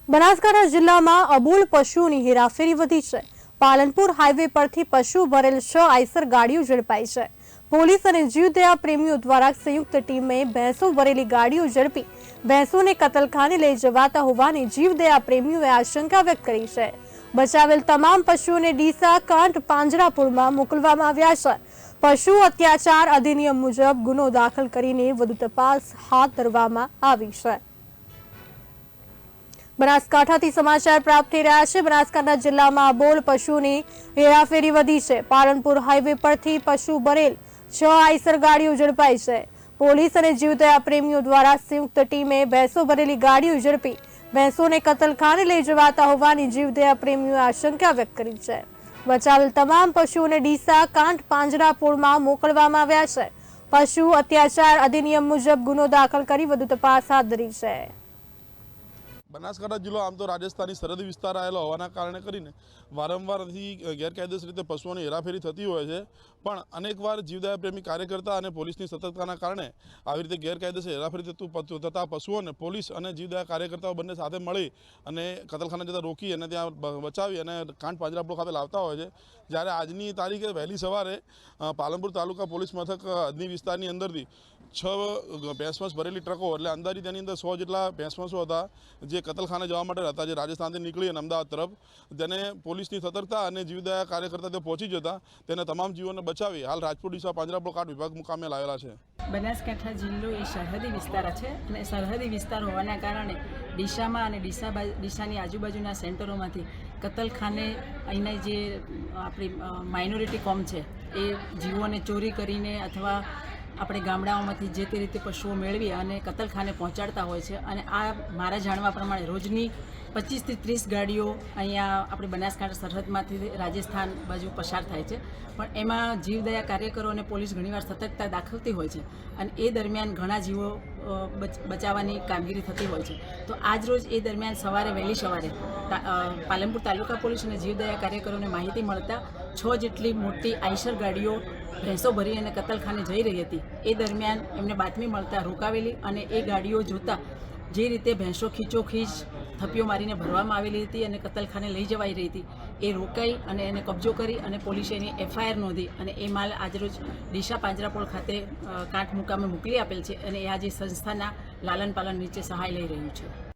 બનાસકાંઠા જિલ્લામાં અબોલ પશુઓની હેરાફેરી વધી છે। પાલનપુર હાઈવે પરથી પશુ ભરેલ 6 આઈસર ગાડીઓ ઝડપાઈ છે। પોલીસ અને જીવદયા પ્રેમીઓ દ્વારા સંયુક્ત ટીમે ભેંસો ભરેલી ગાડીઓ ઝડપી ભેંસોને કતલખાને લઈ જવાતા હોવાની જીવદયા પ્રેમીઓએ આશંકા વ્યક્ત કરી છે। બચાવેલ તમામ પશુઓને ડીસા કાંઠ પાંજરાપોળમાં મોકલવામાં આવ્યા છે। પશુ અત્યાચાર અધિનિયમ મુજબ ગુનો દાખલ કરીને વધુ તપાસ હાથ ધરવામાં આવી છે। બનાસકાંઠાથી સમાચાર પ્રાપ્ત થઈ રહ્યા છે। બનાસકાંઠા જિલ્લામાં અબોલ પશુઓની હેરાફેરી વધી છે। પાલનપુર હાઈવે પરથી પશુ ભરેલ 6 આઈસર ગાડીઓ ઝડપાઈ છે। પોલીસ અને જીવદયા પ્રેમીઓ દ્વારા સંયુક્ત ટીમે ભેંસો ભરેલી ગાડીઓ ઝડપી ભેંસોને કતલખાને લઈ જવાતા હોવાની જીવદયા પ્રેમીઓએ આશંકા વ્યક્ત કરી છે। બચાવેલ તમામ પશુઓને ડીસા કાંઠ પાંજરાપોળમાં મોકલવામાં આવ્યા છે। પશુ અત્યાચાર અધિનિયમ મુજબ ગુનો દાખલ કરી વધુ તપાસ હાથ ધરી છે। બનાસકાંઠા જિલ્લો આમ તો રાજસ્થાની સરહદી વિસ્તાર આવેલો હોવાના કારણે કરીને વારંવાર ગેરકાયદેસર રીતે પશુઓની હેરાફેરી થતી હોય છે। પણ અનેકવાર જીવદયા પ્રેમી કાર્યકર્તા અને પોલીસની સતર્કતાના કારણે આવી રીતે ગેરકાયદેસર હેરાફેરી થતા પશુઓને પોલીસ અને જીવદયા કાર્યકર્તાઓ બંને સાથે મળી અને કતલખાને જતા રોકી અને ત્યાં બચાવી અને કાંઠ પાંજરાપોળ ખાતે લાવતા હોય છે। જ્યારે આજની તારીખે વહેલી સવારે પાલનપુર તાલુકા પોલીસ મથક હદની વિસ્તારની અંદરથી 6 ભેંસ ભરેલી ટ્રકો એટલે અંદાજિત તેની અંદર 100 જેટલા ભેંસ હતા જે કતલખાને જવા માટે હતા, જે રાજસ્થાનથી નીકળી અને અમદાવાદ તરફ તેને પોલીસની સતર્કતા અને જીવદયા કાર્યકર્તા તે પહોંચી જતા તેને તમામ જીવોને બચાવી હાલ રાજપુર ડીસા પાંજરાપોળ કાંઠ વિભાગ મુકામે લાવેલા છે। બનાસકાંઠા જિલ્લો એ સરહદી વિસ્તાર છે અને સરહદી વિસ્તાર હોવાના કારણે ડીસામાં અને ડીસાની આજુબાજુના સેન્ટરોમાંથી કતલખાને અહીંના જે આપણી માઇનોરિટી કોમ છે એ જીવોને ચોરી કરીને અથવા આપણે ગામડાઓમાંથી જે તે રીતે પશુઓ મેળવી અને કતલખાને પહોંચાડતા હોય છે। અને આ મારા જાણવા પ્રમાણે રોજની 25 થી 30 ગાડીઓ અહીંયા આપણે બનાસકાંઠા સરહદમાંથી રાજસ્થાન બાજુ પસાર થાય છે। પણ એમાં જીવદયા કાર્યકરો અને પોલીસ ઘણીવાર સતર્કતા દાખવતી હોય છે અને એ દરમિયાન ઘણા જીવો બચાવવાની કામગીરી થતી હોય છે। તો આજ રોજ એ દરમિયાન સવારે વહેલી સવારે પાલનપુર તાલુકા પોલીસ અને જીવદયા કાર્યકરોને માહિતી મળતા 6 જેટલી મોટી આઈસર ગાડીઓ ભેંસો ભરી અને કતલખાને જઈ રહી હતી। એ દરમિયાન એમને બાતમી મળતા રોકાવેલી અને એ ગાડીઓ જોતા જે રીતે ભેંસો ખીચોખીચ થપ્પીઓ મારીને ભરવામાં આવેલી હતી અને કતલખાને લઈ જવાઈ રહી હતી એ રોકાઈ અને એને કબજો કરી અને પોલીસે એની FIR નોંધી અને એ માલ આજરોજ ડીસા પાંજરાપોળ ખાતે કાંઠ મુકામે મોકલી આપેલ છે અને એ આજે સંસ્થાના લાલન પાલન નીચે સહાય લઈ રહ્યું છે।